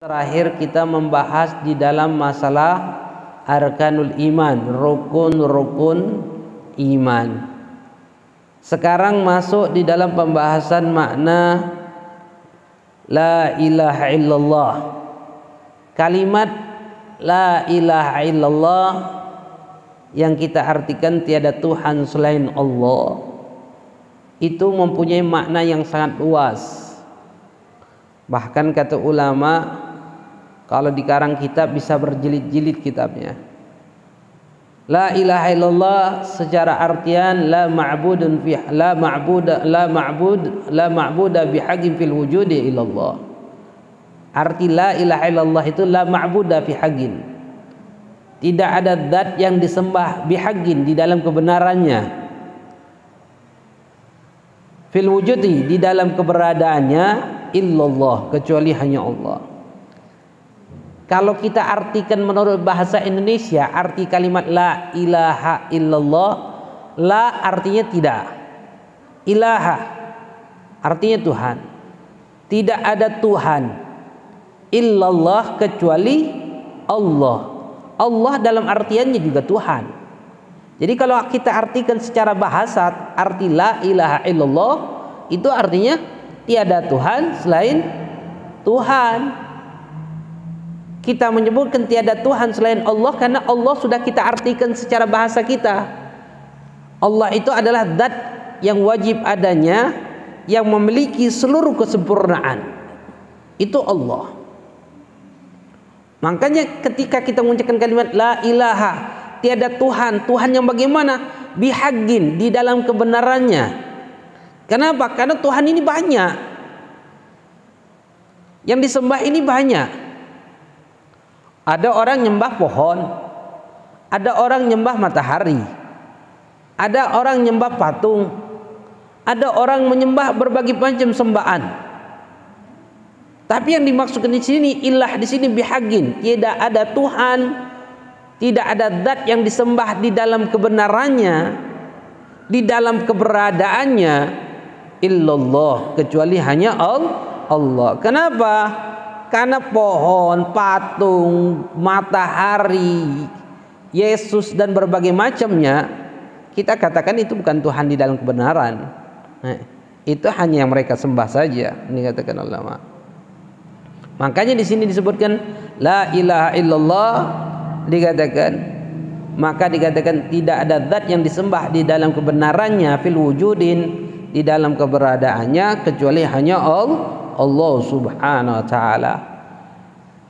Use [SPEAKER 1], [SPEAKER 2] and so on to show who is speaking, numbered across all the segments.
[SPEAKER 1] Terakhir kita membahas di dalam masalah arkanul iman, rukun-rukun iman. Sekarang masuk di dalam pembahasan makna la ilaha illallah. Kalimat la ilaha illallah yang kita artikan tiada Tuhan selain Allah itu mempunyai makna yang sangat luas. Bahkan kata ulama, kalau dikarang kitab bisa berjilid-jilid kitabnya. La ilaha illallah secara artian la ma'buda bihaqqin fil wujudi illallah. Arti la ilaha illallah itu la ma'buda fi haqqin. Tidak ada zat yang disembah bihaqqin di dalam kebenarannya. Fil wujudi di dalam keberadaannya illallah, kecuali hanya Allah. Kalau kita artikan menurut bahasa Indonesia, arti kalimat la ilaha illallah, la artinya tidak, ilaha artinya Tuhan. Tidak ada Tuhan illallah kecuali Allah. Allah dalam artiannya juga Tuhan. Jadi kalau kita artikan secara bahasa, arti la ilaha illallah itu artinya tiada Tuhan selain Tuhan. Kita menyebutkan tiada Tuhan selain Allah karena Allah sudah kita artikan secara bahasa kita. Allah itu adalah zat yang wajib adanya, yang memiliki seluruh kesempurnaan. Itu Allah. Makanya ketika kita mengucapkan kalimat la ilaha, tiada Tuhan, Tuhan yang bagaimana? Bihaqqin, di dalam kebenarannya. Kenapa? Karena Tuhan ini banyak. Yang disembah ini banyak. Ada orang nyembah pohon, ada orang nyembah matahari, ada orang nyembah patung, ada orang menyembah berbagai macam sembahan. Tapi yang dimaksudkan di sini ilah di sini bihaqqin, tidak ada Tuhan, tidak ada zat yang disembah di dalam kebenarannya, di dalam keberadaannya illallah, kecuali hanya Allah. Kenapa? Karena pohon, patung, matahari, Yesus dan berbagai macamnya kita katakan itu bukan Tuhan di dalam kebenaran. Itu hanya yang mereka sembah saja, ini katakan ulama. Makanya di sini disebutkan la ilaha illallah, dikatakan tidak ada zat yang disembah di dalam kebenarannya fil wujudin, di dalam keberadaannya, kecuali hanya Allah subhanahu wa ta'ala.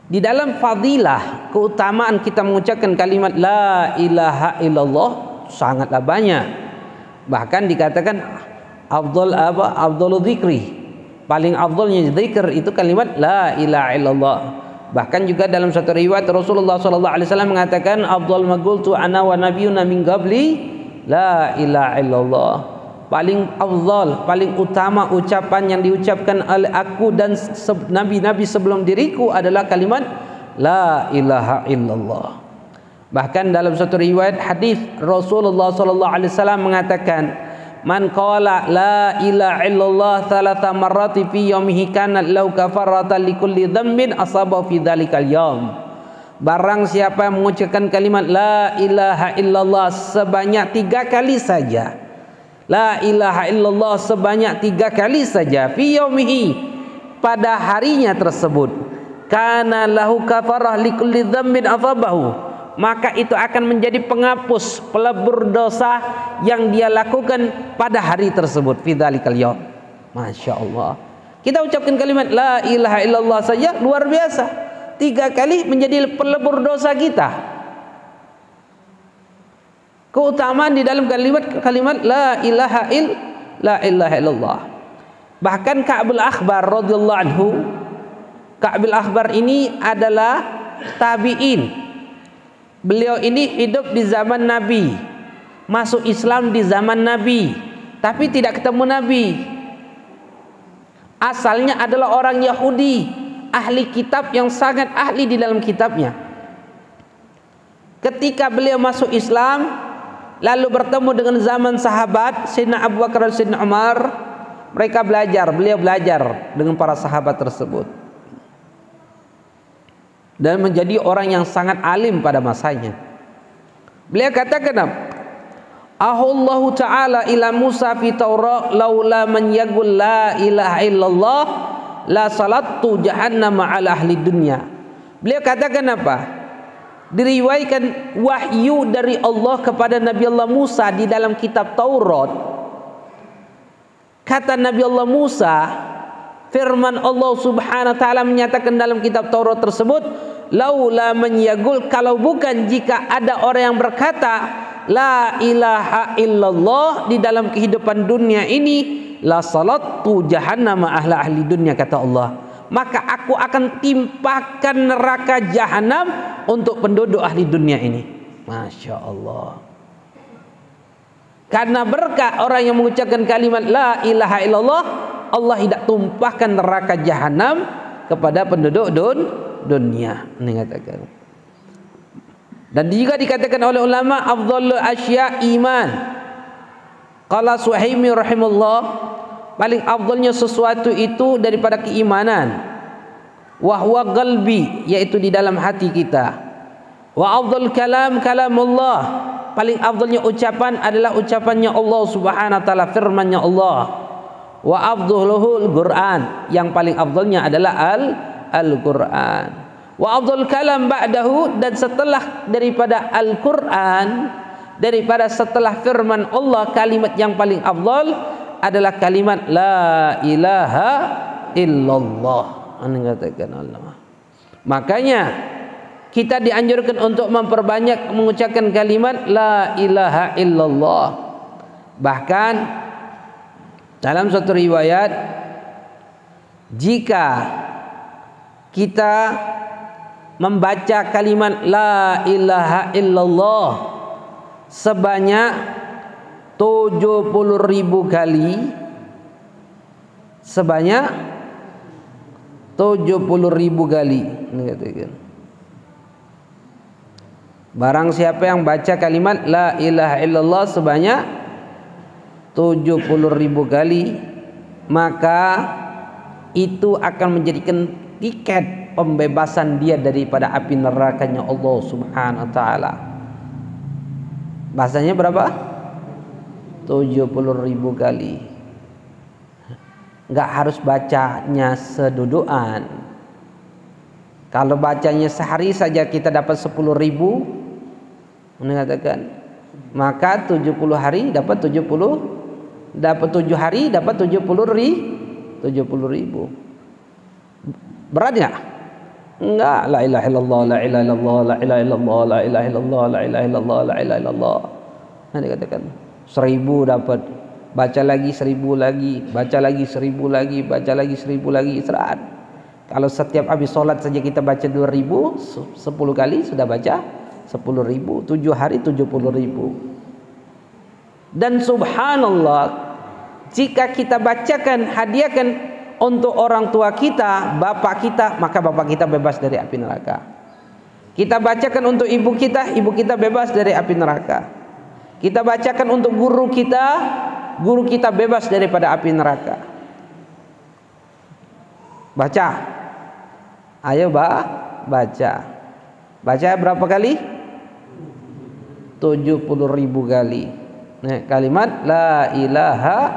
[SPEAKER 1] Di dalam fadilah, keutamaan kita mengucapkan kalimat la ilaha illallah sangatlah banyak. Bahkan dikatakan afdhalu dzikri, paling afdalnya zikir itu kalimat la ilaha illallah. Bahkan juga dalam satu riwayat Rasulullah sallallahu alaihi wasallam mengatakan afdhal ma qultu ana wa nabiyyuna min qabli la ilaha illallah. Paling afdal, paling utama ucapan yang diucapkan oleh aku dan nabi-nabi sebelum diriku adalah kalimat la ilaha illallah. Bahkan dalam satu riwayat hadis Rasulullah sallallahu alaihi wasallam mengatakan, man qala la ilaha illallah thalatha marrati fi yawmihi kanat law kafaratan likulli dhanbin asaba fi dzalikal yaum. Barang siapa yang mengucapkan kalimat la ilaha illallah sebanyak 3 kali saja, la ilaha illallah sebanyak 3 kali saja, fi yaumihi, pada harinya tersebut, kana lahu kafarah likulli dzambin asabahu, maka itu akan menjadi penghapus, pelebur dosa yang dia lakukan pada hari tersebut, fi dzalikal yaum. Masya Allah, kita ucapkan kalimat la ilaha illallah saja luar biasa, 3 kali menjadi pelebur dosa kita. Keutamaan di dalam kalimat la ilaha illallah. Bahkan Ka'bul Akhbar radhiyallahu anhu, Ka'bul Akhbar ini adalah tabi'in. Beliau ini hidup di zaman Nabi, masuk Islam di zaman Nabi, tapi tidak ketemu Nabi. Asalnya adalah orang Yahudi, ahli kitab yang sangat ahli di dalam kitabnya. Ketika beliau masuk Islam, lalu bertemu dengan zaman sahabat Sayyidina Abu Bakar dan Sayyidina Umar, beliau belajar dengan para sahabat tersebut. dan menjadi orang yang sangat alim pada masanya. Beliau katakan apa? Ahullahu ta'ala ila Musa fi Taurat laula man yaqul la ilaha illallah la salatu jahannam ala ahli dunya. Beliau katakan apa? Diriwayatkan wahyu dari Allah kepada Nabi Allah Musa di dalam kitab Taurat. Kata Nabi Allah Musa, firman Allah Subhanahu wa taala menyatakan dalam kitab Taurat tersebut, laula man yaqul, kalau bukan jika ada orang yang berkata la ilaha illallah di dalam kehidupan dunia ini, la salatu jahannam ahla ahli dunya, kata Allah, maka aku akan timpakan neraka jahanam untuk penduduk ahli dunia ini. Masya Allah. Karena berkah orang yang mengucapkan kalimat la ilaha illallah, Allah tidak tumpahkan neraka jahanam kepada penduduk dunia. Ini katakan. Dan juga dikatakan oleh ulama afdhalul asya iman. Qala Suhaimi rahimahullah, paling afdalnya sesuatu itu daripada keimanan. Wa huwa qalbi, yaitu di dalam hati kita. Wa afdal kalam kalamullah, paling afdalnya ucapan adalah ucapannya Allah Subhanahu wa taala, firman-Nya Allah. Wa afdaluhul Quran, yang paling afdalnya adalah Al-Quran. Wa afdal kalam ba'dahu, dan setelah daripada Al-Quran, daripada setelah firman Allah, kalimat yang paling afdal adalah kalimat la ilaha illallah. Katakan Allah. Makanya kita dianjurkan untuk memperbanyak mengucapkan kalimat la ilaha illallah. Bahkan dalam suatu riwayat, jika kita membaca kalimat la ilaha illallah sebanyak 70.000 kali, sebanyak 70.000 kali, ini katakan. Barang siapa yang baca kalimat la ilaha illallah sebanyak 70.000 kali, maka itu akan menjadikan tiket pembebasan dia daripada api nerakanya Allah Subhanahu wa taala. Bahasanya berapa? 70.000 kali. Enggak harus bacanya sedudukan. Kalau bacanya sehari saja kita dapat 10.000, mengatakan, maka 70 hari dapat 70, dapat 7 hari dapat 70.000. Berat enggak? Enggak. La ilaha illallah, la ilaha illallah, la ilaha illallah, la ilaha illallah, la ilaha illallah, la ilaha illallah. Nanti katakan 1000 dapat, baca lagi 1000 lagi, baca lagi 1000 lagi, baca lagi 1000 lagi, 100. Kalau setiap habis sholat saja kita baca 2000, 10 kali sudah baca 10.000, 7 hari 70.000. Dan subhanallah, jika kita bacakan, hadiahkan untuk orang tua kita, bapak kita, maka bapak kita bebas dari api neraka. Kita bacakan untuk ibu kita bebas dari api neraka. Kita bacakan untuk guru kita bebas daripada api neraka. Baca. Ayo baca. Baca berapa kali? 70.000 kali. Nah, kalimat la ilaha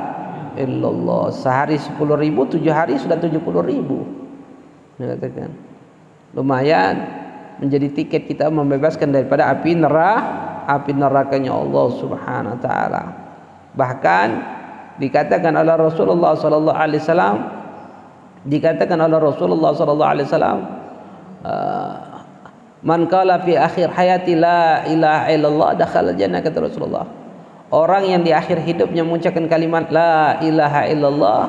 [SPEAKER 1] illallah. Sehari 10.000, 7 hari sudah 70.000. Nah, katakan. Lumayan menjadi tiket kita membebaskan daripada api nerakanya Allah Subhanahu wa taala. Bahkan dikatakan oleh Rasulullah sallallahu alaihi wasallam, man qala fi akhir hayati la ilaha illallah dakhala jannah, kata Rasulullah. Orang yang di akhir hidupnya mengucapkan kalimat la ilaha illallah,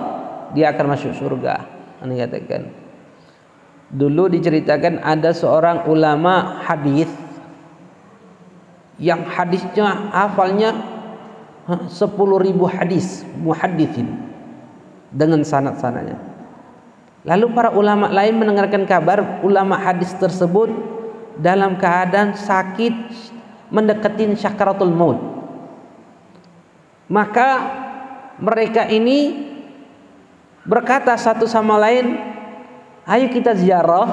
[SPEAKER 1] dia akan masuk surga. Ini katakan. Dulu diceritakan ada seorang ulama hadis yang hadisnya hafalnya 10.000 hadis, muhadditsin, dengan sanad-sanadnya. Lalu para ulama lain mendengarkan kabar ulama hadis tersebut dalam keadaan sakit, mendekati syakaratul maut. Maka mereka ini berkata satu sama lain, ayo kita ziarah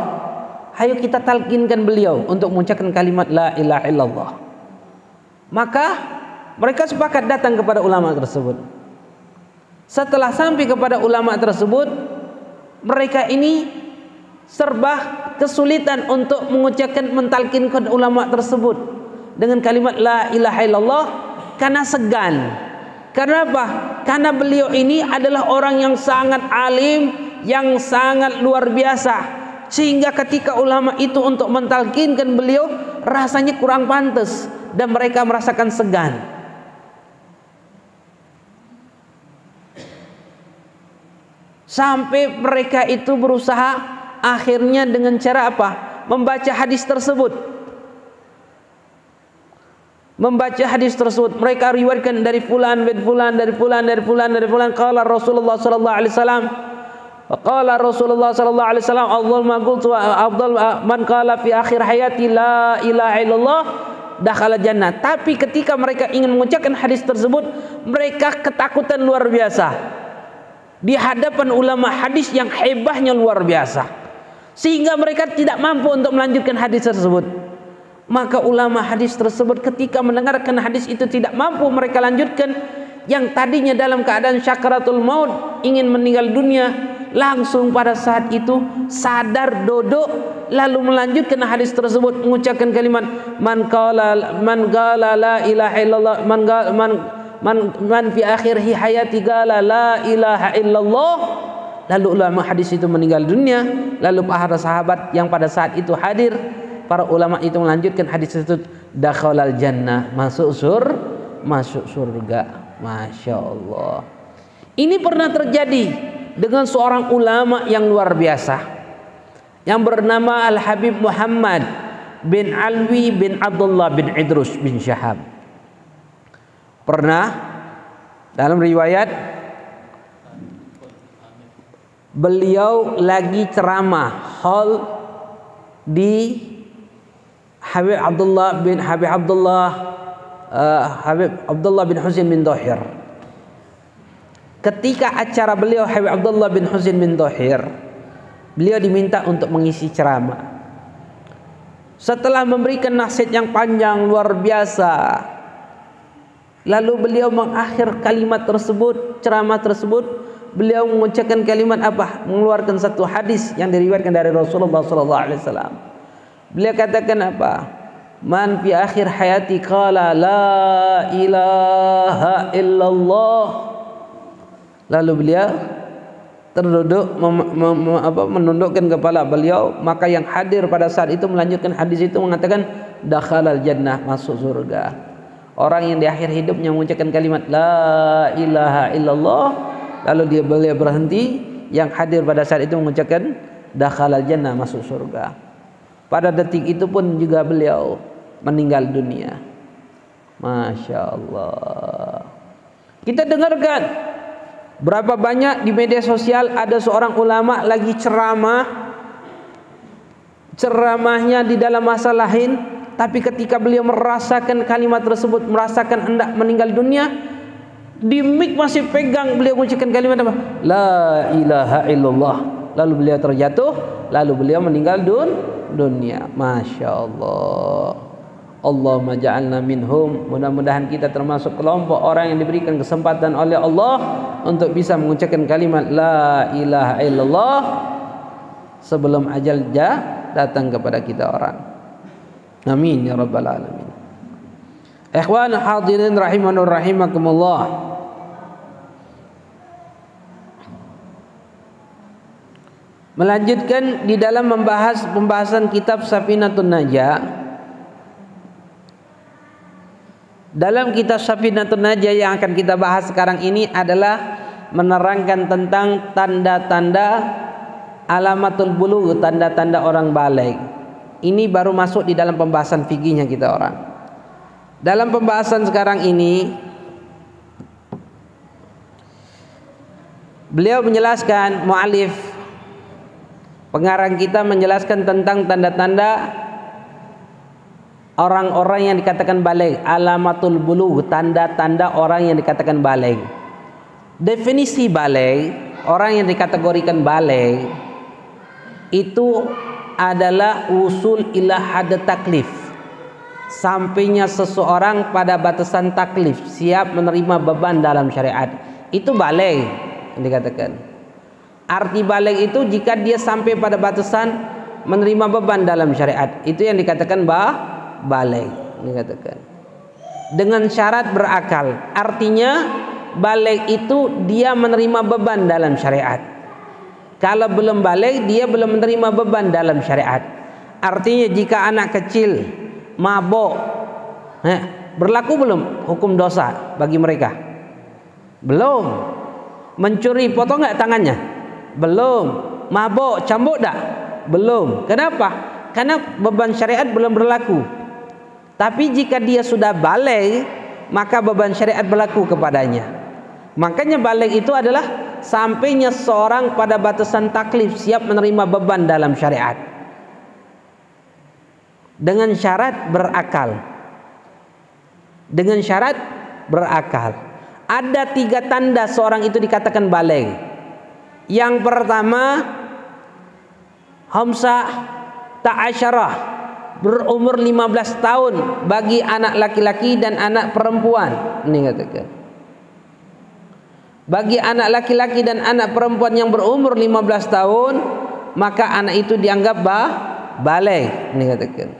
[SPEAKER 1] Ayo kita talqinkan beliau untuk mengucapkan kalimat la ilaha illallah. Maka mereka sepakat datang kepada ulama tersebut. Setelah sampai kepada ulama tersebut, mereka ini serba kesulitan untuk mengucapkan, mentalkinkan ulama tersebut dengan kalimat la ilaha illallah karena segan. Karena apa? Karena beliau ini adalah orang yang sangat alim, yang sangat luar biasa, sehingga ketika ulama itu untuk mentalkinkan beliau rasanya kurang pantas dan mereka merasakan segan. Sampai mereka itu berusaha akhirnya dengan cara apa? Membaca hadis tersebut. Membaca hadis tersebut. Mereka riwayatkan dari fulan bin fulan, dari fulan, dari fulan, dari fulan. Qala Rasulullah sallallahu alaihi wasallam. Qala Rasulullah sallallahu alaihi wasallam, afdal man qala fi akhir hayati la ilaha illallah dakhala jannah. Tapi ketika mereka ingin mengucapkan hadis tersebut, mereka ketakutan luar biasa di hadapan ulama hadis yang hebahnya luar biasa, sehingga mereka tidak mampu untuk melanjutkan hadis tersebut. Maka ulama hadis tersebut ketika mendengarkan hadis itu tidak mampu mereka lanjutkan. Yang tadinya dalam keadaan syakaratul maut, ingin meninggal dunia, langsung pada saat itu sadar, duduk, lalu melanjutkan hadis tersebut, mengucapkan kalimat man qala la ilaha illallah, man fi akhir hayati qala la ilaha illallah. Lalu ulama hadis itu meninggal dunia. Lalu para sahabat yang pada saat itu hadir, para ulama itu melanjutkan hadis tersebut, dakhalal jannah, masuk surga. Masya Allah. Ini pernah terjadi dengan seorang ulama yang luar biasa yang bernama Al-Habib Muhammad bin Alwi bin Abdullah bin Idrus bin Syahab. Pernah dalam riwayat beliau lagi ceramah hall di Habib Abdullah bin Husain bin Thohir. Ketika acara beliau Habib Abdullah bin Husain bin Thohir, beliau diminta untuk mengisi ceramah. Setelah memberikan nasihat yang panjang luar biasa, lalu beliau mengakhir kalimat tersebut, ceramah tersebut, beliau mengucapkan kalimat apa? Mengeluarkan satu hadis yang diriwayatkan dari Rasulullah SAW. Beliau katakan apa? Man fi akhir hayati qala la ilaha illallah. Lalu beliau terduduk menundukkan kepala beliau, maka yang hadir pada saat itu melanjutkan hadis itu mengatakan dakhalal jannah, masuk surga. Orang yang di akhir hidupnya mengucapkan kalimat la ilaha illallah, lalu beliau berhenti, yang hadir pada saat itu mengucapkan dakhalal jannah, masuk surga. Pada detik itu pun juga beliau meninggal dunia. Masya Allah. Kita dengarkan berapa banyak di media sosial ada seorang ulama lagi ceramahnya di dalam masalah lain, tapi ketika beliau merasakan kalimat tersebut, merasakan hendak meninggal dunia, di mic masih pegang, beliau mengucapkan kalimat apa? La ilaha illallah. Lalu beliau terjatuh, lalu beliau meninggal dunia. Masya Allah. Allahumma ja'alna minhum. Mudah-mudahan kita termasuk kelompok orang yang diberikan kesempatan oleh Allah untuk bisa mengucapkan kalimat la ilaha illallah sebelum ajal datang kepada kita orang. Amin ya rabbal alamin. Ikhwan hadirin rahimanur rahimakumullah. Melanjutkan di dalam membahas pembahasan kitab Safinatun Najah. Dalam kitab Safinatun Najah yang akan kita bahas sekarang ini adalah menerangkan tentang tanda-tanda alamatul bulugh, tanda-tanda orang baligh. Ini baru masuk di dalam pembahasan fikihnya kita orang. Dalam pembahasan sekarang ini beliau menjelaskan, mu'alif pengarang kita menjelaskan tentang tanda-tanda orang-orang yang dikatakan baligh, alamatul bulugh, tanda-tanda orang yang dikatakan baligh. Definisi baligh, orang yang dikategorikan baligh itu adalah usul ila had taklif, sampainya seseorang pada batasan taklif, siap menerima beban dalam syariat. Itu baligh yang dikatakan. Arti baligh itu jika dia sampai pada batasan menerima beban dalam syariat, itu yang dikatakan baligh, dikatakan. Dengan syarat berakal, artinya baligh itu dia menerima beban dalam syariat. Kalau belum baligh, dia belum menerima beban dalam syariat. Artinya jika anak kecil mabuk, berlaku belum hukum dosa bagi mereka? Belum. Mencuri, potong nggak tangannya? Belum. Mabuk, cambuk tak? Belum. Kenapa? Karena beban syariat belum berlaku. Tapi jika dia sudah baligh, maka beban syariat berlaku kepadanya. Makanya baligh itu adalah sampainya seorang pada batasan taklif, siap menerima beban dalam syariat. Dengan syarat berakal. Dengan syarat berakal. Ada 3 tanda seorang itu dikatakan baligh. Yang pertama, hamsah ta'asyarah, berumur 15 tahun bagi anak laki-laki dan anak perempuan. Ini katakan. Bagi anak laki-laki dan anak perempuan yang berumur 15 tahun, maka anak itu dianggap baligh. Ini katakan.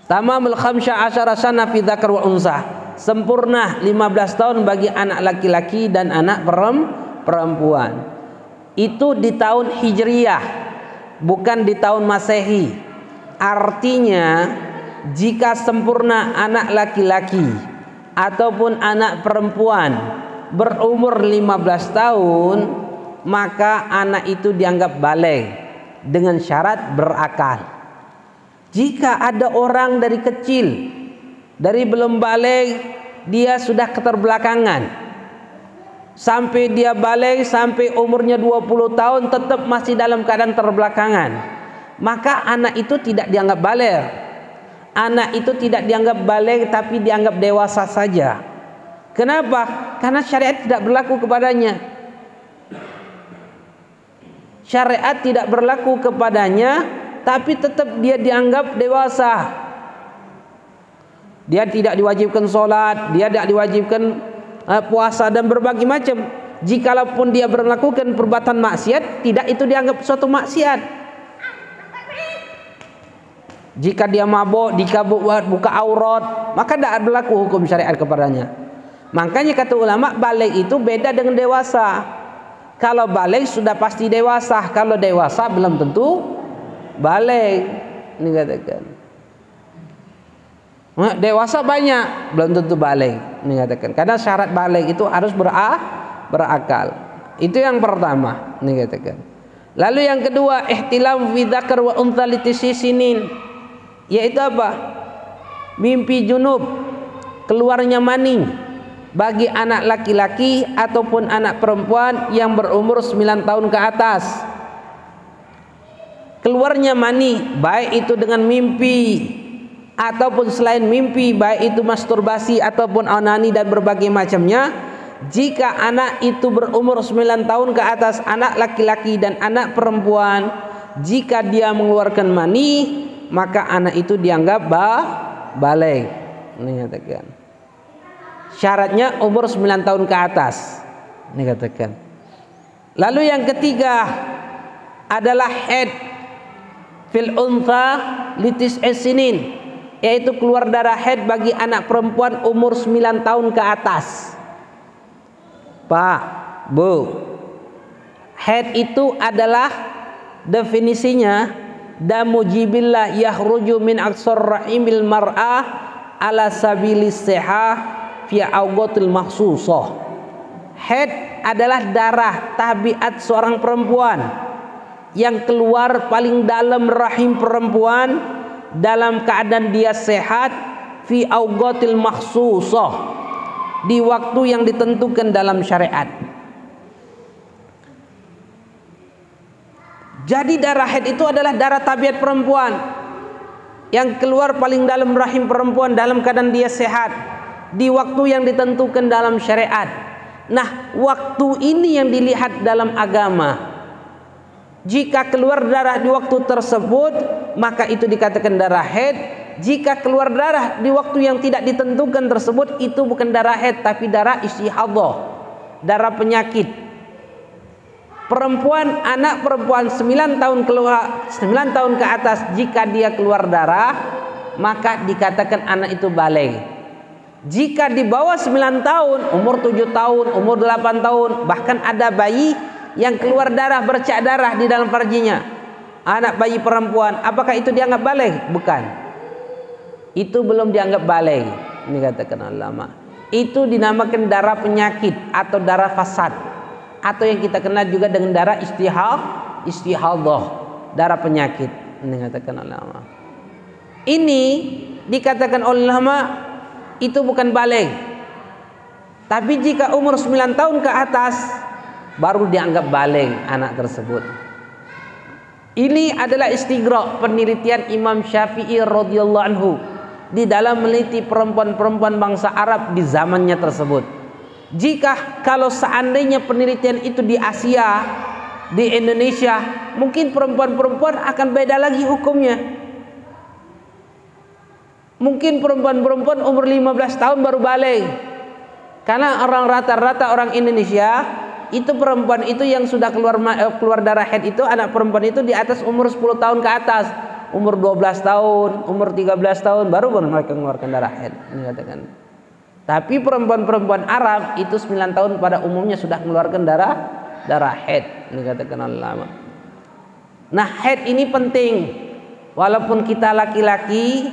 [SPEAKER 1] Tamamul 15 sana fi dzakar wa unsa. Sempurna 15 tahun bagi anak laki-laki dan anak perempuan. Itu di tahun Hijriyah, bukan di tahun Masehi. Artinya jika sempurna anak laki-laki ataupun anak perempuan berumur 15 tahun, maka anak itu dianggap baligh dengan syarat berakal. Jika ada orang dari kecil, dari belum baligh, dia sudah keterbelakangan, sampai dia baligh, sampai umurnya 20 tahun tetap masih dalam keadaan terbelakangan, maka anak itu tidak dianggap baligh. Anak itu tidak dianggap baligh, tapi dianggap dewasa saja. Kenapa? Karena syariat tidak berlaku kepadanya. Syariat tidak berlaku kepadanya, tapi tetap dia dianggap dewasa. Dia tidak diwajibkan sholat, dia tidak diwajibkan puasa dan berbagai macam. Jikalaupun dia melakukan perbuatan maksiat, tidak itu dianggap suatu maksiat. Jika dia mabuk, buka aurat, maka tidak berlaku hukum syariat kepadanya. Makanya kata ulama, baligh itu beda dengan dewasa. Kalau baligh sudah pasti dewasa, kalau dewasa belum tentu baligh. Ini katakan. Dewasa banyak, belum tentu baligh. Ini katakan. Karena syarat baligh itu harus berakal. Itu yang pertama. Ini katakan. Lalu yang kedua, ihtilam fi dzakar wa untha litisisinin. Yaitu apa? Mimpi junub, keluarnya mani bagi anak laki-laki ataupun anak perempuan yang berumur 9 tahun ke atas. Keluarnya mani, baik itu dengan mimpi ataupun selain mimpi, baik itu masturbasi ataupun onani dan berbagai macamnya. Jika anak itu berumur 9 tahun ke atas, anak laki-laki dan anak perempuan, jika dia mengeluarkan mani, maka anak itu dianggap baligh. Ini katakan. Syaratnya umur 9 tahun ke atas. Ini katakan. Lalu yang ketiga adalah haid fil untha litis'i sinin, yaitu keluar darah haid bagi anak perempuan umur 9 tahun ke atas. Pak, Bu, haid itu adalah definisinya damu jibillah yakhruju min aqsar rahimil mar'ah ala sabilis sihah fi awqatil makhsusah. Haid adalah darah tabiat seorang perempuan yang keluar paling dalam rahim perempuan dalam keadaan dia sehat, fi awqatil makhsusah, di waktu yang ditentukan dalam syariat. Jadi darah haid itu adalah darah tabiat perempuan yang keluar paling dalam rahim perempuan dalam keadaan dia sehat di waktu yang ditentukan dalam syariat. Nah, waktu ini yang dilihat dalam agama. Jika keluar darah di waktu tersebut, maka itu dikatakan darah haid. Jika keluar darah di waktu yang tidak ditentukan tersebut, itu bukan darah haid tapi darah istihadhah, darah penyakit. Perempuan, anak perempuan 9 tahun ke atas, jika dia keluar darah, maka dikatakan anak itu baligh. Jika di bawah 9 tahun, umur 7 tahun, umur 8 tahun, bahkan ada bayi yang keluar darah, bercak darah di dalam farjinya, anak bayi perempuan, apakah itu dianggap baligh? Bukan. Itu belum dianggap baligh. Ini katakan ulama. Itu dinamakan darah penyakit atau darah fasad, atau yang kita kenal juga dengan darah istihadhah, darah penyakit. Ini katakan ulama. Ini dikatakan ulama itu bukan baligh. Tapi jika umur 9 tahun ke atas, baru dianggap baligh anak tersebut. Ini adalah istighraq penelitian Imam Syafi'i radhiyallahu anhu di dalam meneliti perempuan-perempuan bangsa Arab di zamannya tersebut. Jika kalau seandainya penelitian itu di Asia, di Indonesia, mungkin perempuan-perempuan akan beda lagi hukumnya. Mungkin perempuan-perempuan umur 15 tahun baru baligh. Karena rata-rata orang Indonesia itu perempuan itu yang sudah keluar darah haid itu, anak perempuan itu di atas umur 10 tahun ke atas, umur 12 tahun, umur 13 tahun baru mereka mengeluarkan darah haid. Ini katakan. Tapi perempuan-perempuan Arab itu 9 tahun pada umumnya sudah mengeluarkan darah haid. Ini katakan ulama. Nah, haid ini penting. Walaupun kita laki-laki,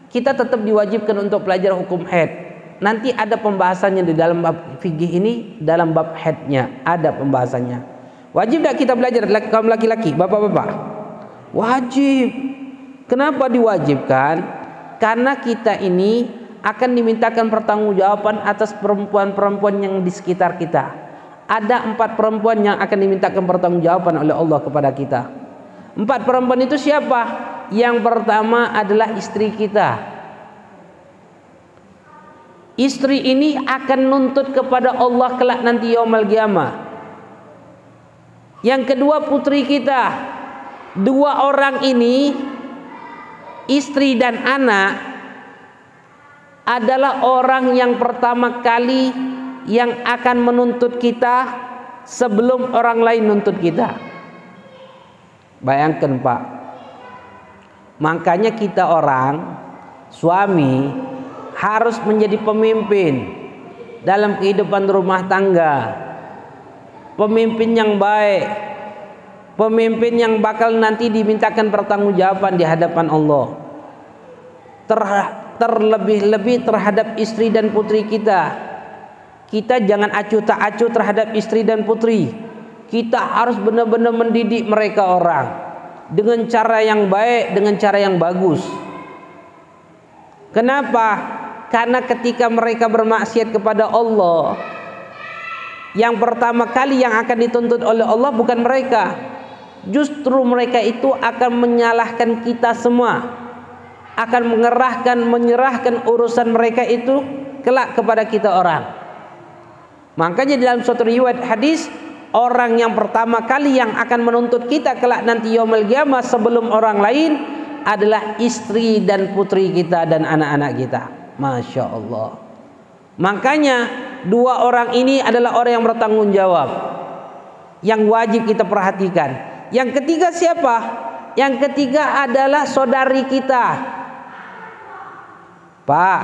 [SPEAKER 1] kita tetap diwajibkan untuk belajar hukum haid. Nanti ada pembahasannya di dalam bab fikih ini, dalam bab haidnya ada pembahasannya. Wajib tak kita belajar kaum laki-laki, bapak-bapak? Wajib. Kenapa diwajibkan? Karena kita ini akan dimintakan pertanggungjawaban atas perempuan-perempuan yang di sekitar kita. Ada 4 perempuan yang akan dimintakan pertanggungjawaban oleh Allah kepada kita. 4 perempuan itu siapa? Yang pertama adalah istri kita. Istri ini akan nuntut kepada Allah kelak nanti yaumul qiyamah. Yang kedua putri kita. 2 orang ini, istri dan anak, adalah orang yang pertama kali yang akan menuntut kita sebelum orang lain nuntut kita. Bayangkan Pak. Makanya kita orang suami harus menjadi pemimpin dalam kehidupan rumah tangga, pemimpin yang baik, pemimpin yang bakal nanti dimintakan pertanggungjawaban di hadapan Allah. Terlebih-lebih terhadap istri dan putri kita. Kita jangan acuh tak acuh terhadap istri dan putri. Kita harus benar-benar mendidik mereka orang dengan cara yang baik, dengan cara yang bagus. Kenapa? Karena ketika mereka bermaksiat kepada Allah, yang pertama kali yang akan dituntut oleh Allah bukan mereka. Justru mereka itu akan menyalahkan kita semua, akan menyerahkan urusan mereka itu kelak kepada kita orang. Makanya dalam suatu riwayat hadis, orang yang pertama kali yang akan menuntut kita kelak nanti yaumul qiyamah sebelum orang lain adalah istri dan putri kita dan anak-anak kita. Masya Allah. Makanya 2 orang ini adalah orang yang bertanggung jawab, yang wajib kita perhatikan. Yang ketiga siapa? Yang ketiga adalah saudari kita. Pak,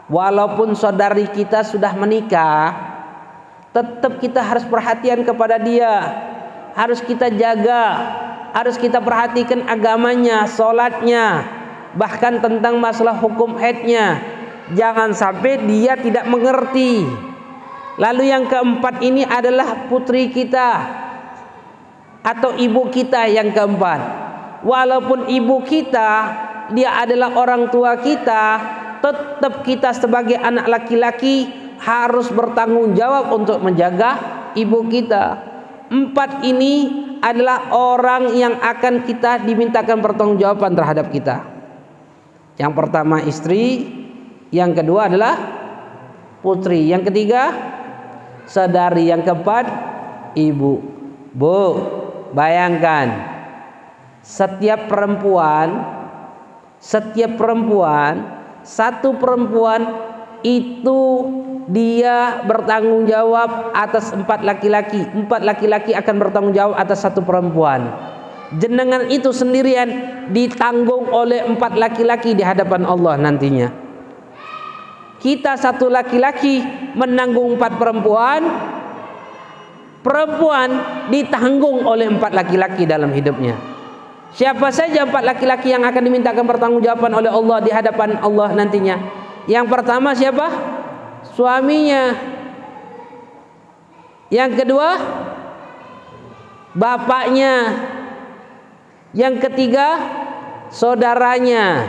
[SPEAKER 1] walaupun saudari kita sudah menikah, tetap kita harus perhatian kepada dia. Harus kita jaga, harus kita perhatikan agamanya, sholatnya, bahkan tentang masalah hukum haidnya. Jangan sampai dia tidak mengerti. Lalu yang keempat ini adalah putri kita atau ibu kita yang keempat. Walaupun ibu kita, dia adalah orang tua kita, tetap kita sebagai anak laki-laki harus bertanggung jawab untuk menjaga ibu kita. 4 ini adalah orang yang akan kita dimintakan pertanggungjawaban terhadap kita. Yang pertama istri, yang kedua adalah putri, yang ketiga saudari, yang keempat ibu. Bu, bayangkan setiap perempuan satu perempuan itu dia bertanggung jawab atas 4 laki-laki. 4 laki-laki akan bertanggung jawab atas satu perempuan. Jenengan itu sendirian ditanggung oleh 4 laki-laki di hadapan Allah nantinya. Kita satu laki-laki menanggung 4 perempuan. Perempuan ditanggung oleh 4 laki-laki dalam hidupnya. Siapa saja 4 laki-laki yang akan dimintakan pertanggungjawaban oleh Allah di hadapan Allah nantinya? Yang pertama siapa? Suaminya. Yang kedua bapaknya. Yang ketiga saudaranya.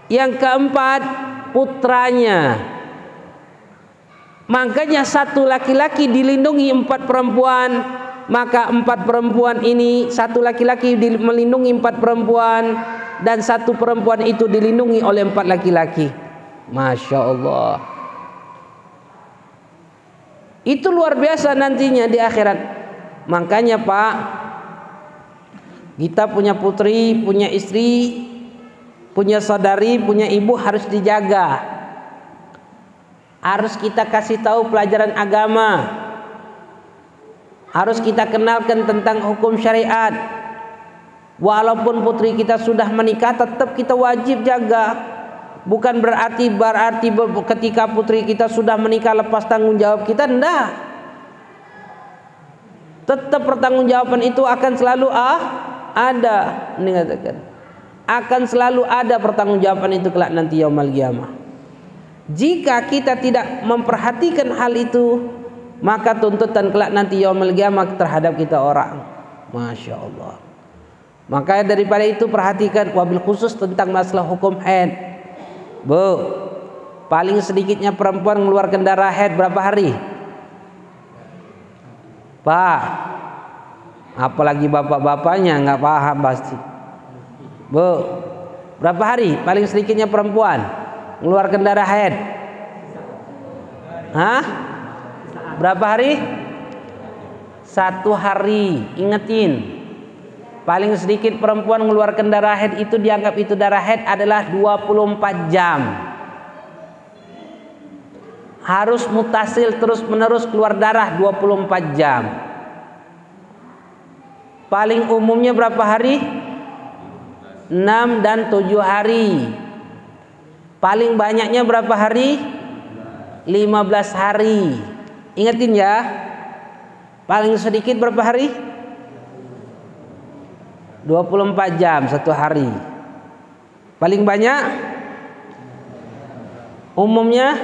[SPEAKER 1] Yang keempat putranya. Makanya satu laki-laki dilindungi 4 perempuan, maka 4 perempuan ini, satu laki-laki melindungi 4 perempuan, dan satu perempuan itu dilindungi oleh 4 laki-laki. Masya Allah. Itu luar biasa nantinya di akhirat. Makanya Pak, kita punya putri, punya istri, punya saudari, punya ibu harus dijaga. Harus kita kasih tahu pelajaran agama. Harus kita kenalkan tentang hukum syariat. Walaupun putri kita sudah menikah, tetap kita wajib jaga. Bukan berarti ketika putri kita sudah menikah lepas tanggung jawab kita, enggak. Tetap pertanggungjawaban itu akan selalu ada. Ini katakan, akan selalu ada pertanggungjawaban itu kelak nanti yaumul qiyamah. Jika kita tidak memperhatikan hal itu, maka tuntutan kelak nanti yaumul qiyamah terhadap kita orang. Masya Allah. Makanya daripada itu perhatikan, wabil khusus tentang masalah hukum haid. Bu, paling sedikitnya perempuan mengeluarkan darah haid berapa hari? Pak, apalagi bapak-bapaknya nggak paham pasti. Bu, berapa hari paling sedikitnya perempuan mengeluarkan darah haid? Hah? Berapa hari? 1 hari. Ingetin, paling sedikit perempuan mengeluarkan darah haid itu dianggap itu darah haid adalah 24 jam. Harus mutasil terus menerus keluar darah 24 jam. Paling umumnya berapa hari? 6 dan 7 hari. Paling banyaknya berapa hari? 15 hari. Ingetin ya. Paling sedikit berapa hari? 24 jam 1 hari. Paling banyak umumnya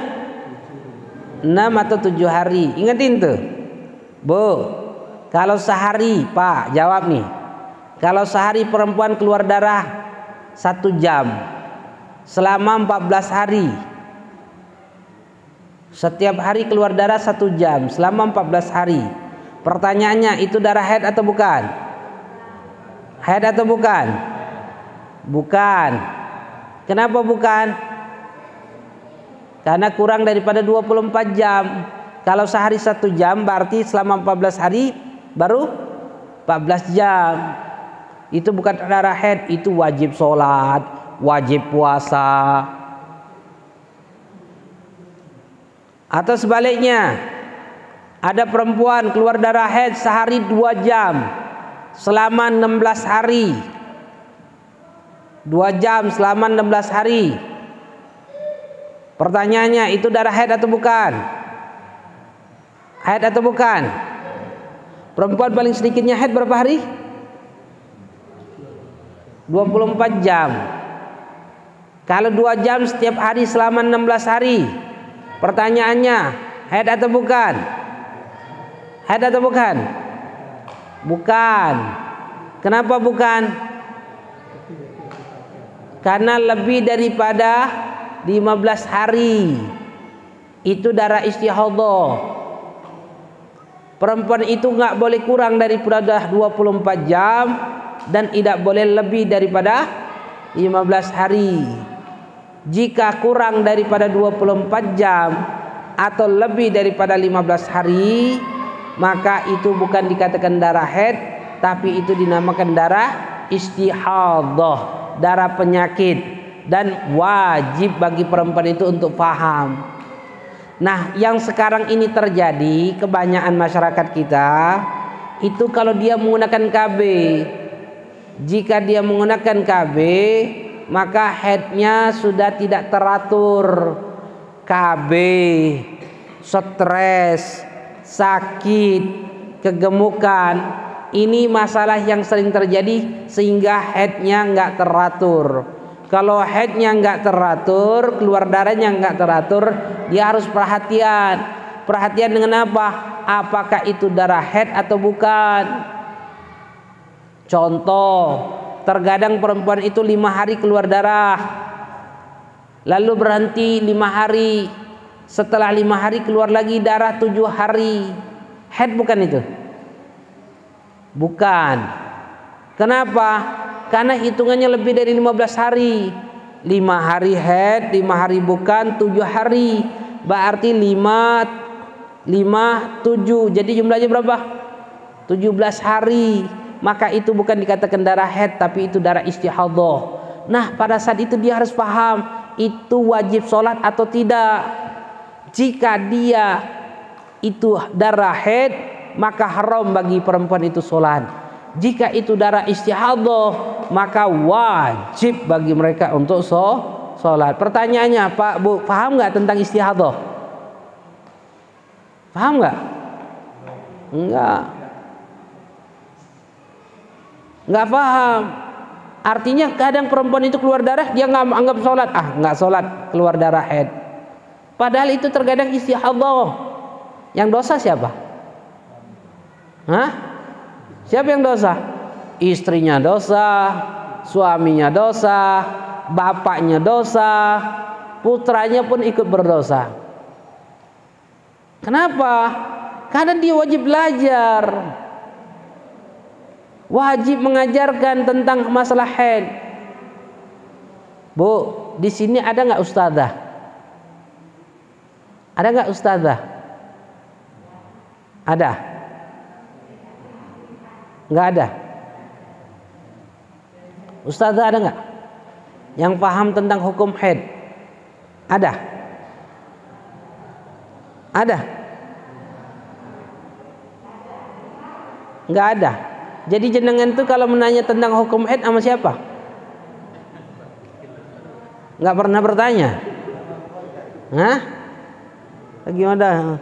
[SPEAKER 1] 6 atau 7 hari. Ingetin tuh. Bu, kalau sehari, Pak, jawab nih. Kalau sehari perempuan keluar darah 1 jam selama 14 hari. Setiap hari keluar darah 1 jam selama 14 hari. Pertanyaannya, itu darah haid atau bukan? Haid atau bukan? Bukan. Kenapa bukan? Karena kurang daripada 24 jam. Kalau sehari 1 jam berarti selama 14 hari baru 14 jam. Itu bukan darah haid, itu wajib sholat, wajib puasa. Atau sebaliknya, ada perempuan keluar darah haid sehari 2 jam selama 16 hari. 2 jam selama 16 hari. Pertanyaannya, itu darah haid atau bukan? Haid atau bukan? Perempuan paling sedikitnya haid berapa hari? 24 jam. Kalau 2 jam setiap hari selama 16 hari. Pertanyaannya, haid atau bukan? Haid atau bukan? Bukan. Kenapa bukan? Karena lebih daripada 15 hari itu darah istihadah. Perempuan itu nggak boleh kurang daripada 24 jam dan tidak boleh lebih daripada 15 hari. Jika kurang daripada 24 jam atau lebih daripada 15 hari, maka itu bukan dikatakan darah haid, tapi itu dinamakan darah istihadhah, darah penyakit, dan wajib bagi perempuan itu untuk paham. Nah, yang sekarang ini terjadi, kebanyakan masyarakat kita itu kalau dia menggunakan KB, jika dia menggunakan KB, maka haidnya sudah tidak teratur. KB, stres, sakit, kegemukan, ini masalah yang sering terjadi sehingga haidnya nggak teratur. Kalau haidnya nggak teratur, keluar darahnya nggak teratur, dia harus perhatian. Perhatian dengan apa? Apakah itu darah haid atau bukan? Contoh, terkadang perempuan itu 5 hari keluar darah, lalu berhenti 5 hari, setelah 5 hari keluar lagi darah 7 hari. Haid bukan itu? Bukan. Kenapa? Karena hitungannya lebih dari 15 hari. 5 hari haid, 5 hari bukan, 7 hari. Berarti 5, 7. Jadi jumlahnya berapa? 17 hari. Maka itu bukan dikatakan darah haid, tapi itu darah istihadhah. Nah, pada saat itu dia harus paham itu wajib sholat atau tidak. Jika dia itu darah haid, maka haram bagi perempuan itu sholat. Jika itu darah istihadhah, maka wajib bagi mereka untuk sholat. Pertanyaannya, Pak, Bu, paham nggak tentang istihadhah? Paham nggak? Nggak paham. Artinya kadang perempuan itu keluar darah, dia nggak anggap sholat, nggak sholat, keluar darah haid. Padahal itu terkadang istihadhah. Yang dosa siapa? Siapa yang dosa? Istrinya dosa, suaminya dosa, bapaknya dosa, putranya pun ikut berdosa. Kenapa? Karena dia wajib belajar, wajib mengajarkan tentang masalah haid. Bu, di sini ada nggak ustazah? Ada nggak ustazah? Ada? Nggak ada? Ustazah ada nggak? Yang paham tentang hukum haid? Ada? Ada? Nggak ada? Jadi jenengan tuh kalau menanya tentang hukum haid sama siapa? Nggak pernah bertanya? Gimana?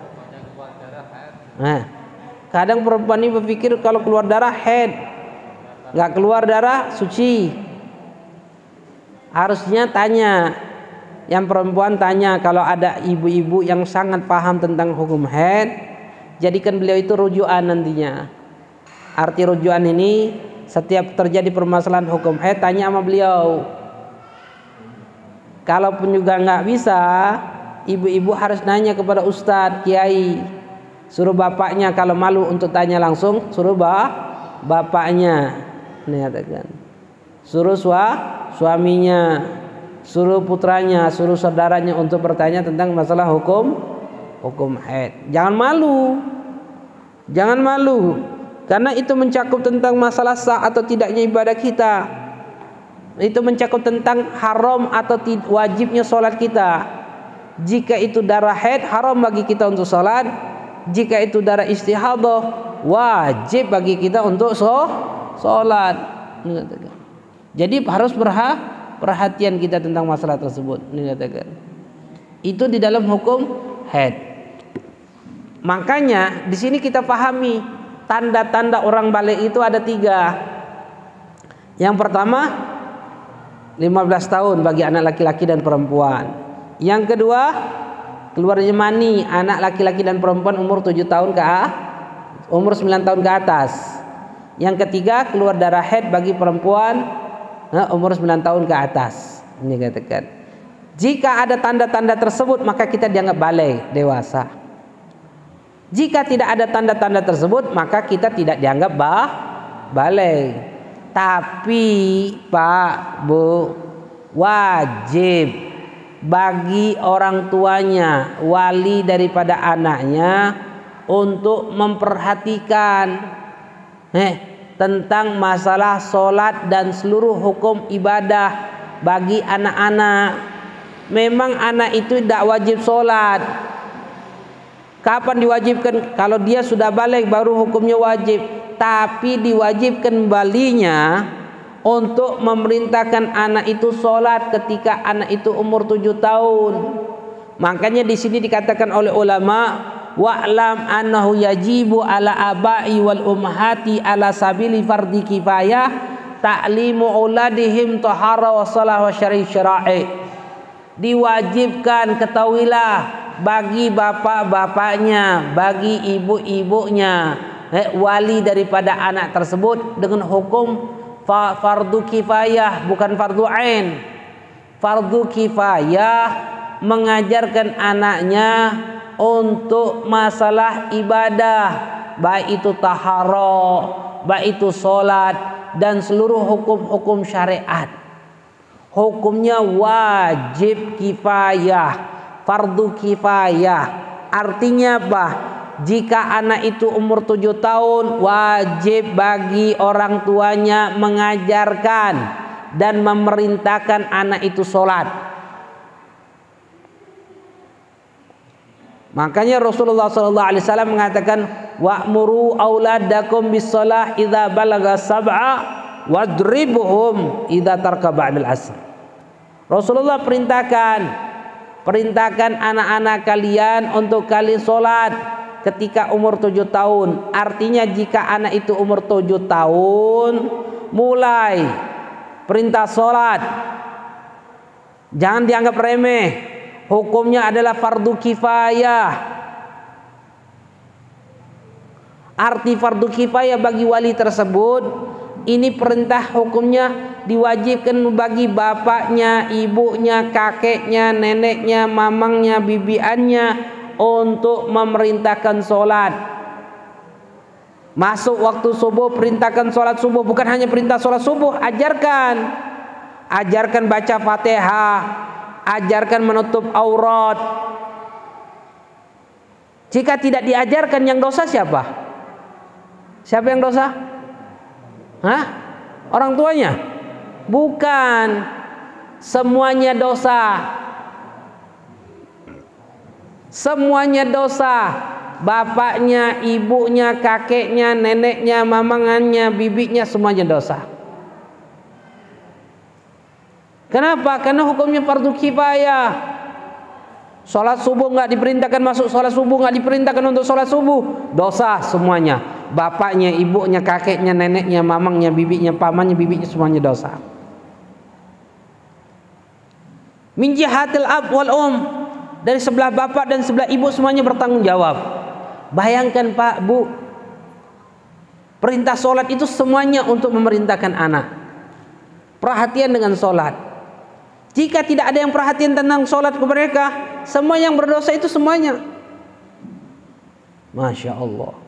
[SPEAKER 1] Kadang perempuan ini berpikir kalau keluar darah haid, nggak keluar darah suci. Harusnya tanya, yang perempuan tanya kalau ada ibu-ibu yang sangat paham tentang hukum haid, jadikan beliau itu rujukan nantinya. Arti rujukan ini, setiap terjadi permasalahan hukum haid, tanya sama beliau. Kalaupun juga nggak bisa, ibu-ibu harus nanya kepada ustadz, kiai. Suruh bapaknya, kalau malu untuk tanya langsung, suruh bapaknya. Ini katakan. Suruh suaminya, suruh putranya, suruh saudaranya untuk bertanya tentang masalah hukum haid. Jangan malu. Jangan malu. Karena itu mencakup tentang masalah sah atau tidaknya ibadah kita. Itu mencakup tentang haram atau wajibnya sholat kita. Jika itu darah haid, haram bagi kita untuk sholat. Jika itu darah istihadhah, wajib bagi kita untuk sholat. Jadi harus perhatian kita tentang masalah tersebut. Itu di dalam hukum haid. Makanya di sini kita pahami tanda-tanda orang balik itu ada 3. Yang pertama, 15 tahun bagi anak laki-laki dan perempuan. Yang kedua, keluarnya mani anak laki-laki dan perempuan umur 7 tahun umur 9 tahun ke atas. Yang ketiga, keluar darah haid bagi perempuan umur 9 tahun ke atas. Ini katakan. Jika ada tanda-tanda tersebut, maka kita dianggap balik, dewasa. Jika tidak ada tanda-tanda tersebut, maka kita tidak dianggap balik. Tapi Pak, Bu, wajib bagi orang tuanya, wali daripada anaknya, untuk memperhatikan tentang masalah solat dan seluruh hukum ibadah bagi anak-anak. Memang anak itu tidak wajib solat. Kapan diwajibkan? Kalau dia sudah balik baru hukumnya wajib. Tapi diwajibkan balinya untuk memerintahkan anak itu solat ketika anak itu umur 7 tahun. Makanya di sini dikatakan oleh ulama, wa'lam annahu yajibu ala abai wal ummahati ala sabili fardhi kifayah ta'limu auladihim tahara wa salah wa syara'i. Diwajibkan, ketahuilah, bagi bapak-bapaknya, bagi ibu-ibunya, wali daripada anak tersebut dengan hukum fardu kifayah, bukan fardu ain. Fardu kifayah mengajarkan anaknya untuk masalah ibadah, baik itu taharah, baik itu solat dan seluruh hukum-hukum syariat. Hukumnya wajib kifayah, fardu kifayah. Artinya apa? Jika anak itu umur 7 tahun, wajib bagi orang tuanya mengajarkan dan memerintahkan anak itu sholat. Makanya Rasulullah SAW mengatakan, wa'muru auladakum bis-shalah idza balaga sab'a wadribuhum idza tarka ba'dal asr. Rasulullah perintahkan anak-anak kalian untuk kalian sholat ketika umur 7 tahun. Artinya jika anak itu umur 7 tahun mulai perintah sholat, jangan dianggap remeh. Hukumnya adalah fardu kifayah. Arti fardu kifayah bagi wali tersebut, ini perintah hukumnya diwajibkan bagi bapaknya, ibunya, kakeknya, neneknya, mamangnya, bibiannya untuk memerintahkan sholat. Masuk waktu subuh, perintahkan sholat subuh. Bukan hanya perintah sholat subuh, ajarkan baca Fatihah, ajarkan menutup aurat. Jika tidak diajarkan, yang dosa siapa? Siapa yang dosa? Orang tuanya? Bukan, semuanya dosa. Semuanya dosa. Bapaknya, ibunya, kakeknya, neneknya, mamangannya, bibinya, semuanya dosa. Kenapa? Karena hukumnya fardu kifayah. Sholat subuh nggak diperintahkan masuk sholat subuh, nggak diperintahkan untuk sholat subuh, dosa semuanya. Bapaknya, ibunya, kakeknya, neneknya, mamangnya, bibinya, pamannya, bibinya, semuanya dosa. Min jihatil ab wal dari sebelah bapak dan sebelah ibu semuanya bertanggung jawab. Bayangkan Pak, Bu, perintah sholat itu semuanya untuk memerintahkan anak. Perhatian dengan sholat. Jika tidak ada yang perhatian tentang sholat ke mereka, semua yang berdosa itu semuanya. Masya Allah.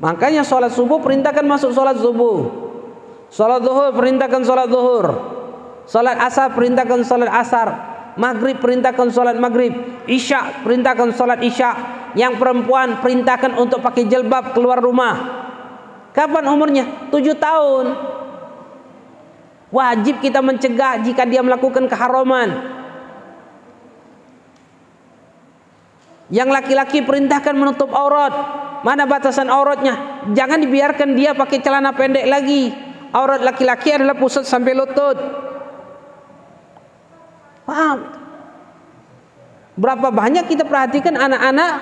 [SPEAKER 1] Makanya sholat subuh perintahkan masuk sholat subuh. Sholat zuhur perintahkan sholat zuhur. Sholat asar perintahkan sholat asar. Maghrib perintahkan sholat maghrib. Isya perintahkan sholat isya. Yang perempuan perintahkan untuk pakai jilbab keluar rumah. Kapan umurnya? 7 tahun. Wajib kita mencegah jika dia melakukan keharaman. Yang laki-laki perintahkan menutup aurat. Mana batasan auratnya? Jangan dibiarkan dia pakai celana pendek lagi. Aurat laki-laki adalah pusat sampai lutut. Paham? Berapa banyak kita perhatikan anak-anak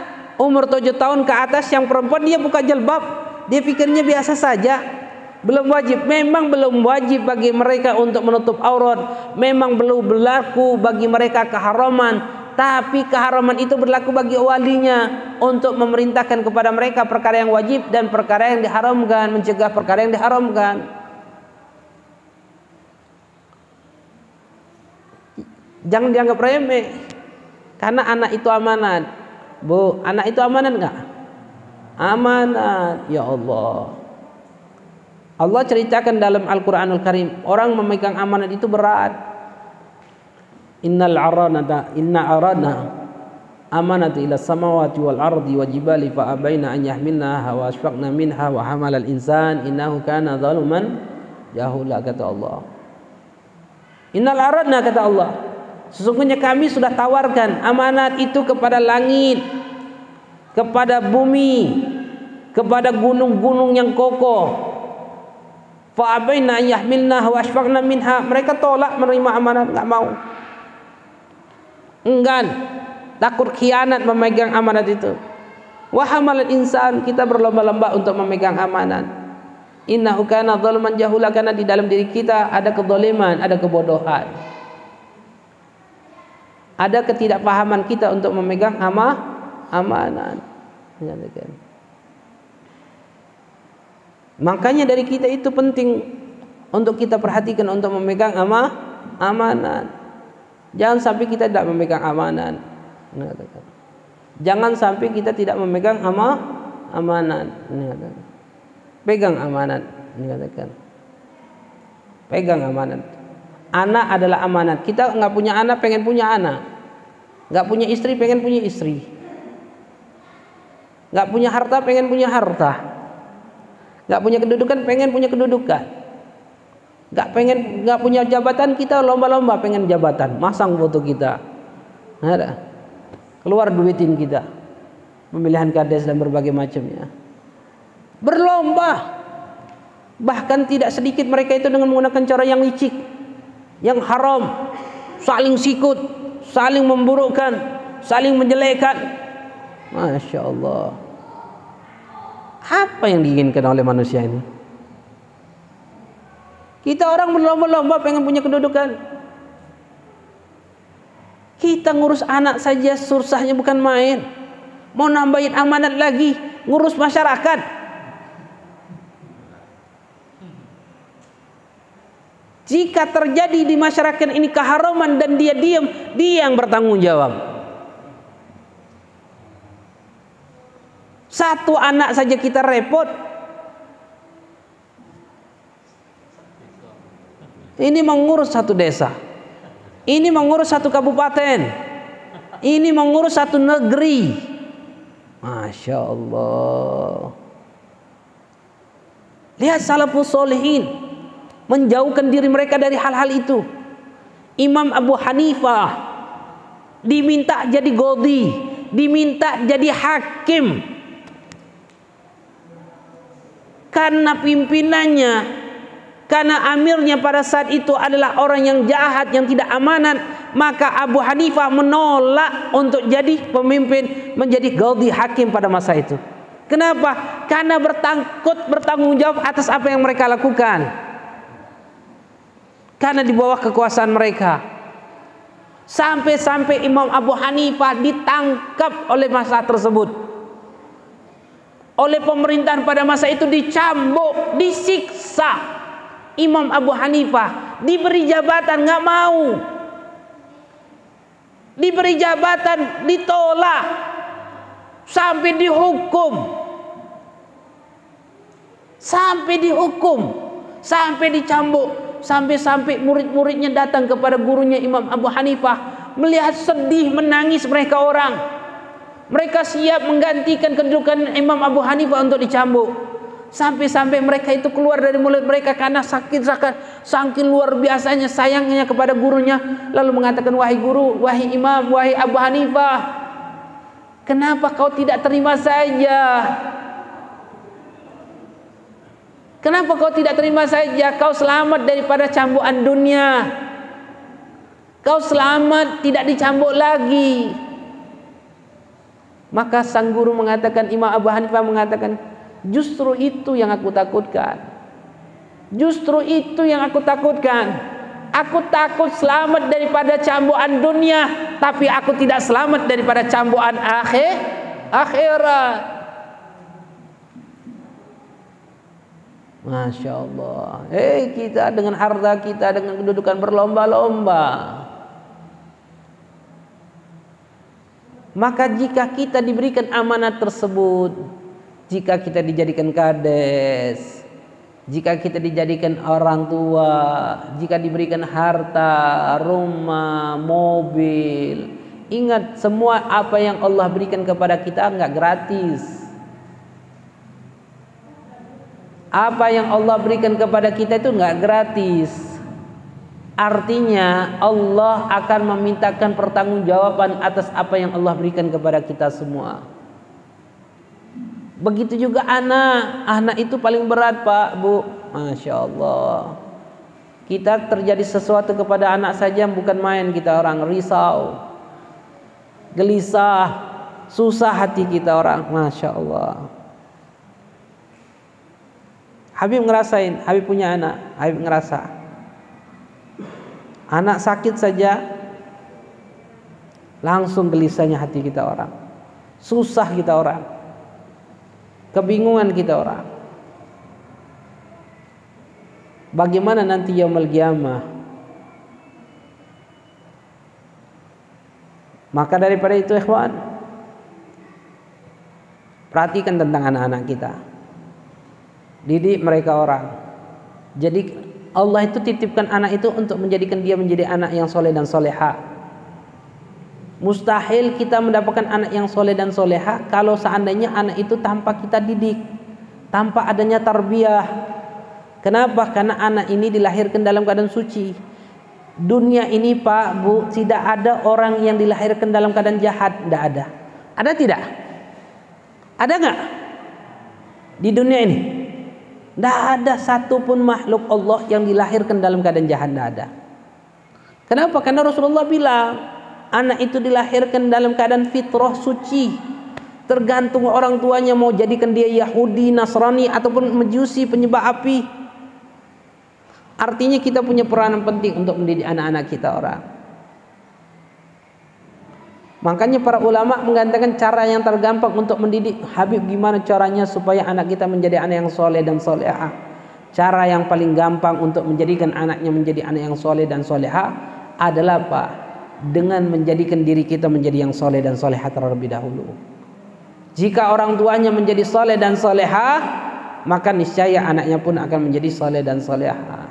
[SPEAKER 1] umur 7 tahun ke atas yang perempuan dia buka jilbab, dia pikirnya biasa saja. Belum wajib. Memang belum wajib bagi mereka untuk menutup aurat. Memang belum berlaku bagi mereka keharaman. Tapi keharaman itu berlaku bagi walinya untuk memerintahkan kepada mereka perkara yang wajib dan perkara yang diharamkan, mencegah perkara yang diharamkan. Jangan dianggap remeh. Karena anak itu amanat. Bu, anak itu amanat enggak? Amanat. Ya Allah. Allah ceritakan dalam Al-Quranul Karim, orang memegang amanat itu berat. inna aradna amanata ila samawati wal ardi wa jibali fa abaina an yahmilnaha wa ashfaqna minha wa hamalal insan innahu kana zaluman jahula, kata Allah. Innal aradna, kata Allah, sesungguhnya kami sudah tawarkan amanat itu kepada langit, kepada bumi, kepada gunung-gunung yang kokoh. Fa abaina an yahmilnaha wa ashfaqna minha, mereka tolak menerima amanat, enggak mau, enggan, takut khianat memegang amanat itu. Wa hamalal insan, kita berlomba-lomba untuk memegang amanat. Innahu kana zaluman jahula, karena di dalam diri kita ada kezaliman, ada kebodohan, ada ketidakpahaman kita untuk memegang amanat. Makanya dari kita itu penting untuk kita perhatikan untuk memegang amanat. Jangan sampai kita tidak memegang amanat. Jangan sampai kita tidak memegang amanat. Pegang amanat. Pegang amanat. Anak adalah amanat. Kita nggak punya anak, pengen punya anak. Nggak punya istri, pengen punya istri. Nggak punya harta, pengen punya harta. Nggak punya kedudukan, pengen punya kedudukan. Nggak punya jabatan, kita lomba-lomba pengen jabatan, masang foto kita, ada, keluar duitin kita, pemilihan kades dan berbagai macamnya, berlomba. Bahkan tidak sedikit mereka itu dengan menggunakan cara yang licik, yang haram, saling sikut, saling memburukkan, saling menjelekkan. Masya Allah. Apa yang diinginkan oleh manusia ini? Kita orang berlomba-lomba pengen punya kedudukan. Kita ngurus anak saja susahnya bukan main. Mau nambahin amanat lagi, ngurus masyarakat. Jika terjadi di masyarakat ini keharaman dan dia diam, dia yang bertanggung jawab. Satu anak saja kita repot. Ini mengurus satu desa, ini mengurus satu kabupaten, ini mengurus satu negeri. Masya Allah. Lihat salafus solihin menjauhkan diri mereka dari hal-hal itu. Imam Abu Hanifah diminta jadi qadhi, diminta jadi hakim, karena pimpinannya, karena amirnya pada saat itu adalah orang yang jahat, yang tidak amanat, maka Abu Hanifah menolak untuk jadi pemimpin, menjadi qadhi hakim pada masa itu. Kenapa? Karena bertanggung jawab atas apa yang mereka lakukan, karena di bawah kekuasaan mereka. Sampai-sampai Imam Abu Hanifah ditangkap oleh masa tersebut, oleh pemerintahan pada masa itu, dicambuk, disiksa. Imam Abu Hanifah diberi jabatan, nggak mau. Diberi jabatan, ditolak, sampai dihukum, sampai dicambuk, sampai murid-muridnya datang kepada gurunya Imam Abu Hanifah, melihat sedih, menangis mereka orang. Mereka siap menggantikan kedudukan Imam Abu Hanifah untuk dicambuk. Sampai-sampai mereka itu keluar dari mulut mereka karena saking luar biasanya sayangnya kepada gurunya. Lalu mengatakan, wahai guru, wahai imam, wahai Abu Hanifah, kenapa kau tidak terima saja? Kenapa kau tidak terima saja? Kau selamat daripada cambukan dunia. Kau selamat, tidak dicambuk lagi. Maka sang guru mengatakan, Imam Abu Hanifah mengatakan, justru itu yang aku takutkan. Justru itu yang aku takutkan. Aku takut selamat daripada cambukan dunia, tapi aku tidak selamat daripada cambukan akhirat. Masya Allah. Kita dengan harta kita, dengan kedudukan berlomba-lomba. Maka jika kita diberikan amanat tersebut, jika kita dijadikan kades, Jika kita dijadikan orang tua, jika diberikan harta, rumah, mobil, ingat semua apa yang Allah berikan kepada kita enggak gratis. Apa yang Allah berikan kepada kita itu enggak gratis. Artinya Allah akan memintakan pertanggungjawaban atas apa yang Allah berikan kepada kita semua. Begitu juga anak itu paling berat Pak, Bu. Masya Allah. Kita terjadi sesuatu kepada anak saja bukan main, kita orang risau, gelisah, susah hati kita orang. Masya Allah. Habib ngerasain, Habib punya anak, Habib ngerasa. Anak sakit saja langsung gelisahnya hati kita orang. Susah kita orang. Kebingungan kita orang. Bagaimana nanti yaumul qiyamah? Maka daripada itu ikhwan, perhatikan tentang anak-anak kita. Didik mereka orang. Jadi Allah itu titipkan anak itu untuk menjadikan dia menjadi anak yang soleh dan soleha. Mustahil kita mendapatkan anak yang soleh dan soleha kalau seandainya anak itu tanpa kita didik, tanpa adanya tarbiyah. Kenapa? Karena anak ini dilahirkan dalam keadaan suci. Dunia ini Pak, Bu, tidak ada orang yang dilahirkan dalam keadaan jahat. Tidak ada. Ada tidak? Ada nggak di dunia ini? Tidak ada satupun makhluk Allah yang dilahirkan dalam keadaan jahat. Tidak ada. Kenapa? Karena Rasulullah bilang anak itu dilahirkan dalam keadaan fitrah suci. Tergantung orang tuanya mau jadikan dia Yahudi, Nasrani ataupun Majusi, penyembah api. Artinya kita punya peranan penting untuk mendidik anak-anak kita orang. Makanya para ulama mengatakan cara yang tergampang untuk mendidik. Habib, gimana caranya supaya anak kita menjadi anak yang soleh dan solehah? Cara yang paling gampang untuk menjadikan anaknya menjadi anak yang soleh dan solehah adalah apa? Dengan menjadikan diri kita menjadi yang soleh dan solehah terlebih dahulu. Jika orang tuanya menjadi soleh dan solehah, maka niscaya anaknya pun akan menjadi soleh dan solehah.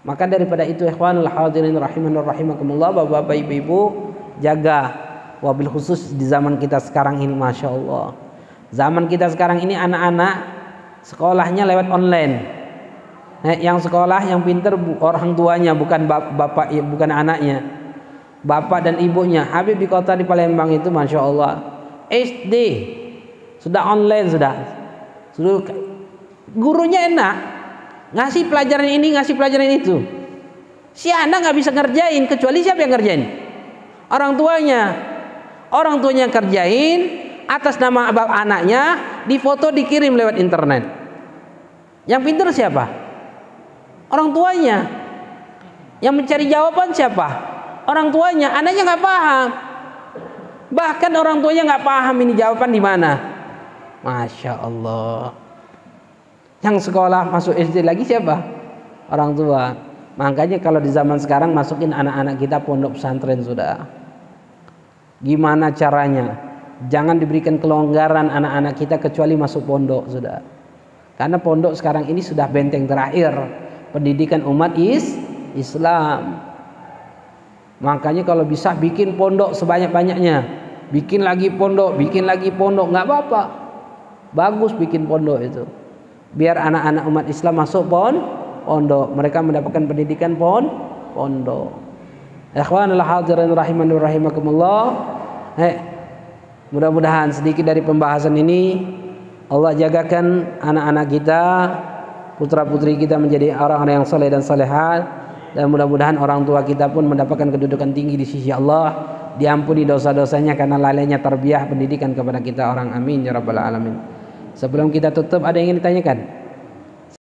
[SPEAKER 1] Maka daripada itu ikhwanul hadirin rahimanur rahimakumullah, bapak-bapak, ibu-ibu, jaga, wabil khusus di zaman kita sekarang ini. Masya Allah, zaman kita sekarang ini anak-anak sekolahnya lewat online. Yang sekolah yang pinter orang tuanya, bukan bapak, bukan anaknya, bapak dan ibunya. Habib di kota di Palembang itu Masya Allah, SD sudah online, sudah gurunya enak, ngasih pelajaran ini, ngasih pelajaran itu. Si anak nggak bisa ngerjain, kecuali siapa yang ngerjain? Orang tuanya. Orang tuanya yang kerjain atas nama anaknya, difoto dikirim lewat internet. Yang pintar siapa? Orang tuanya. Yang mencari jawaban siapa? Orang tuanya. Anaknya nggak paham. Bahkan orang tuanya nggak paham ini jawaban di mana. Masya Allah. Yang sekolah masuk SD lagi siapa? Orang tua. Makanya kalau di zaman sekarang masukin anak-anak kita pondok pesantren sudah. Gimana caranya? Jangan diberikan kelonggaran anak-anak kita kecuali masuk pondok sudah. Karena pondok sekarang ini sudah benteng terakhir pendidikan umat Islam. Makanya kalau bisa bikin pondok sebanyak-banyaknya. Bikin lagi pondok, nggak apa-apa. Bagus bikin pondok itu. Biar anak-anak umat Islam masuk pondok, mereka mendapatkan pendidikan pondok. Ikhwanul hadirin rahimanur rahimakumullah. Mudah-mudahan sedikit dari pembahasan ini Allah jagakan anak-anak kita, putra-putri kita menjadi orang-orang yang saleh dan salehah, dan mudah-mudahan orang tua kita pun mendapatkan kedudukan tinggi di sisi Allah, diampuni dosa-dosanya karena lalainya tarbiyah pendidikan kepada kita orang. Amin ya rabbal alamin. Sebelum kita tutup, ada yang ingin ditanyakan?